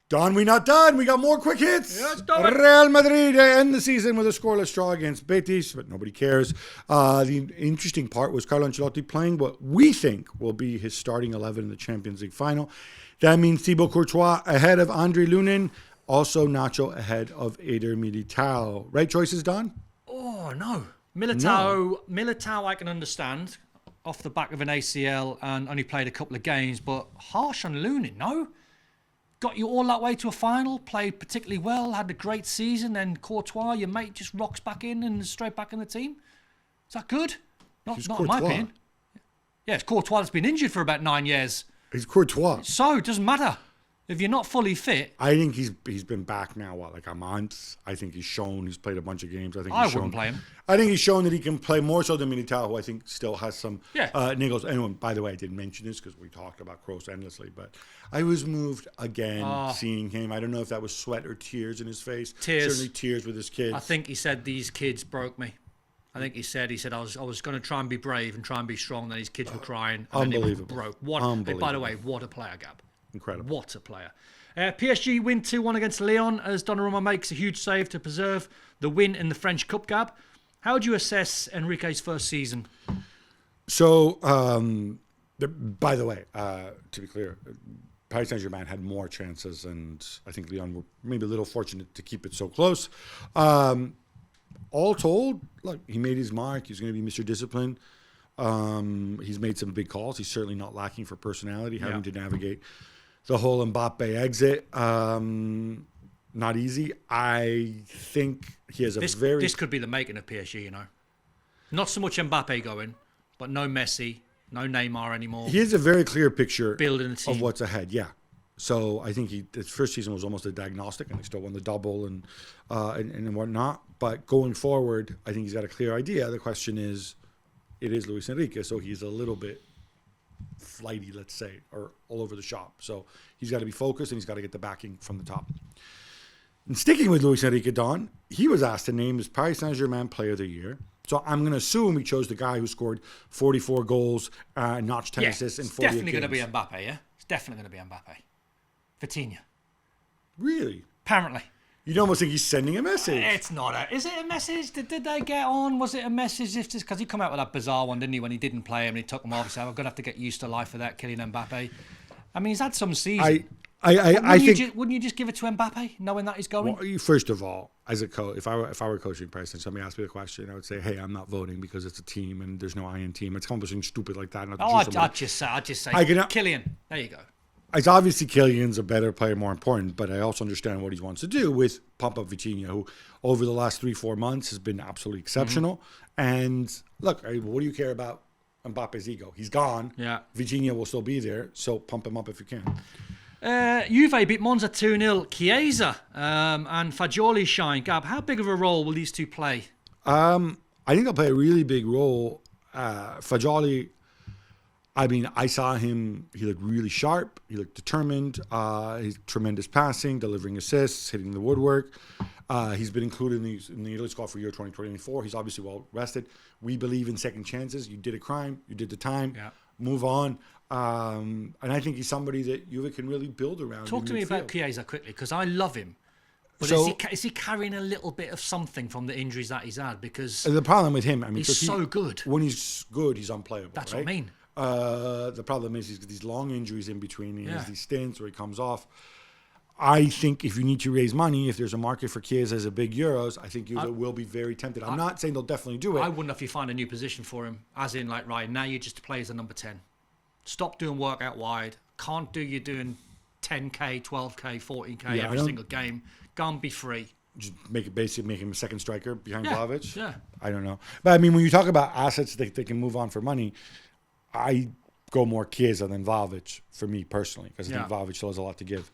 Don, we not done. We got more quick hits. Yes, done. Real Madrid end the season with a scoreless draw against Betis, but nobody cares. The interesting part was Carlo Ancelotti playing what we think will be his starting 11 in the Champions League final. That means Thibaut Courtois ahead of Andre Lunin, also Nacho ahead of Eder Militao. Right choices, Don? Oh, no. Militao I can understand off the back of an ACL and only played a couple of games, but harsh on Lunin, no? Got you all that way to a final, played particularly well, had a great season, then Courtois, your mate, just rocks back in and is straight back in the team. Is that good? Not in my opinion. Yeah, it's Courtois that's been injured for about 9 years. He's Courtois. So, it doesn't matter. If you're not fully fit... I think he's been back now, like a month? I think he's played a bunch of games. I wouldn't play him. I think he's shown that he can play more so than Militao, who I think still has some niggles. Anyway, by the way, I didn't mention this because we talked about Kroos endlessly, but I was moved again seeing him. I don't know if that was sweat or tears in his face. Tears. Certainly tears with his kids. I think he said these kids broke me. I think he said I was going to try and be brave and try and be strong, then his kids were crying. And Unbelievable. Then it broke. By the way, what a player, Gab. Incredible. What a player. PSG win 2-1 against Lyon as Donnarumma makes a huge save to preserve the win in the French Cup, Gab. How do you assess Enrique's first season? So, by the way, to be clear, Paris Saint-Germain had more chances, and I think Lyon were maybe a little fortunate to keep it so close. All told, look, he made his mark. He's going to be Mr. Discipline. He's made some big calls. He's certainly not lacking for personality, having to navigate the whole Mbappe exit. Not easy. I think he has This could be the making of PSG, you know. Not so much Mbappe going, but no Messi, no Neymar anymore. He has a very clear picture Building a team. of what's ahead, yeah. So I think his first season was almost a diagnostic, and he still won the double and whatnot. But going forward, I think he's got a clear idea. The question is, it is Luis Enrique, so he's a little bit flighty, let's say, or all over the shop. So he's got to be focused, and he's got to get the backing from the top. And sticking with Luis Enrique, Don, he was asked to name his Paris Saint-Germain Player of the Year. So I'm going to assume he chose the guy who scored 44 goals, notched 10 assists in 48 games. It's definitely going to be Mbappe, yeah? It's definitely going to be Mbappe. Vitinha. Really? Apparently. You'd almost think he's sending a message. It's not Is it a message? Did they get on? Was it a message? Because he come out with that bizarre one, didn't he, when he didn't play him and he took him off. He said, I'm going to have to get used to life for that, Kylian Mbappe. I mean, he's had some season. I think wouldn't you just give it to Mbappe, knowing that he's going? Well, first of all, as a coach, if I were coaching Paris and somebody asked me the question, I would say, "Hey, I'm not voting because it's a team and there's no I in team." It's something stupid like that. I'd just say, Kylian. There you go. It's obviously Kylian's a better player, more important, but I also understand what he wants to do with pump up Vitinha, who over the last 3-4 months has been absolutely exceptional. Mm-hmm. And look, what do you care about Mbappe's ego? He's gone. Yeah, Vitinha will still be there, so pump him up if you can. Juve beat Monza 2-0. Chiesa and Fagioli shine. Gab, how big of a role will these two play? I think they'll play a really big role. Fagioli, I mean, I saw him. He looked really sharp. He looked determined. He's tremendous passing, delivering assists, hitting the woodwork. He's been included in the Italy squad for year 2024. He's obviously well rested. We believe in second chances. You did a crime. You did the time. Yeah. Move on. And I think he's somebody that Juve can really build around. Talk to me about Chiesa quickly, because I love him. But is he carrying a little bit of something from the injuries that he's had? Because the problem with him, I mean, he's so good. When he's good, he's unplayable. That's right? what I mean. The problem is he's got these long injuries in between. He has these stints where he comes off. I think if you need to raise money, if there's a market for Chiesa as a big Euros, I think Juve will be very tempted. I'm not saying they'll definitely do it. I wouldn't if you find a new position for him, as in like, right, now you just play as a number 10. Stop doing work out wide. Can't do you doing 10K, 12K, 14K every single game. Go and be free. Just make him a second striker behind Vlahovic. Yeah. I don't know. But I mean, when you talk about assets that they can move on for money, I go more Chiesa than Vlahovic for me personally, because I think Vlahovic still has a lot to give.